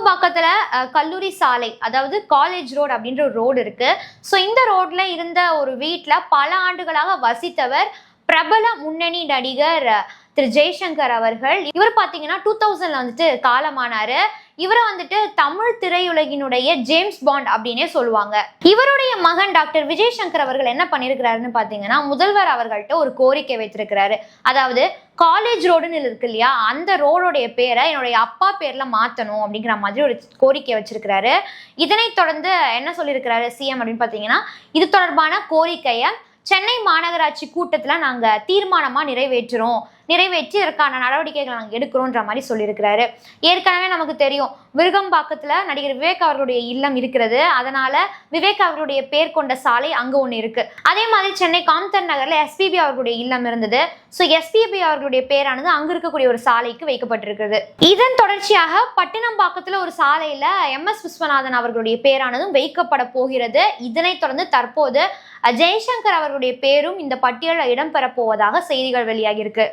நுங்கம்பாக்கத்துல கல்லூரி சாலை, அதாவது காலேஜ் ரோடு அப்படின்ற ஒரு ரோடு இருக்கு. ஸோ இந்த ரோட்ல இருந்த ஒரு வீட்டில் பல ஆண்டுகளாக வசித்தவர் பிரபல முன்னணி நடிகர் திரு ஜெய்சங்கர் அவர்கள். இவர் பார்த்தீங்கன்னா 2000 வந்துட்டு காலமானாரு. இவரை வந்துட்டு தமிழ் திரையுலகினுடைய ஜேம்ஸ் பாண்ட் அப்படின்னே சொல்லுவாங்க. இவருடைய மகன் டாக்டர் விஜய் சங்கர் அவர்கள் என்ன பண்ணியிருக்கிறாருன்னு பார்த்தீங்கன்னா, முதல்வர் அவர்கள்ட்ட ஒரு கோரிக்கை வைத்திருக்கிறாரு. அதாவது காலேஜ் ரோடுன்னு இருக்கு இல்லையா, அந்த ரோடுடைய பேரை என்னுடைய அப்பா பேர்ல மாற்றணும் அப்படிங்கிற மாதிரி ஒரு கோரிக்கை வச்சிருக்கிறாரு. இதனைத் தொடர்ந்து என்ன சொல்லியிருக்கிறாரு சிஎம் அப்படின்னு பார்த்தீங்கன்னா, இது தொடர்பான கோரிக்கையை சென்னை மாநகராட்சி கூட்டத்தில் நாங்கள் தீர்மானமாக நிறைவேற்றி இதற்கான நடவடிக்கைகளை நாங்கள் எடுக்கிறோன்ற மாதிரி சொல்லியிருக்கிறாரு. ஏற்கனவே நமக்கு தெரியும், விருகம்பாக்கத்தில் நடிகர் விவேக் அவர்களுடைய இல்லம் இருக்கிறது. அதனால விவேக் அவர்களுடைய பேர் கொண்ட சாலை அங்கே ஒன்று இருக்கு. அதே மாதிரி சென்னை காம்தன் நகரில் எஸ்பிபி அவர்களுடைய இல்லம் இருந்தது. ஸோ எஸ்பிபி அவர்களுடைய பேரானது அங்கே இருக்கக்கூடிய ஒரு சாலைக்கு வைக்கப்பட்டிருக்கிறது. இதன் தொடர்ச்சியாக பட்டினம்பாக்கத்தில் ஒரு சாலையில் MS விஸ்வநாதன் அவர்களுடைய பேரானதும் வைக்கப்பட போகிறது. இதனைத் தொடர்ந்து தற்போது ஜெய்சங்கர் அவர்களுடைய பேரும் இந்த பட்டியலில் இடம்பெற போவதாக செய்திகள் வெளியாகியிருக்கு.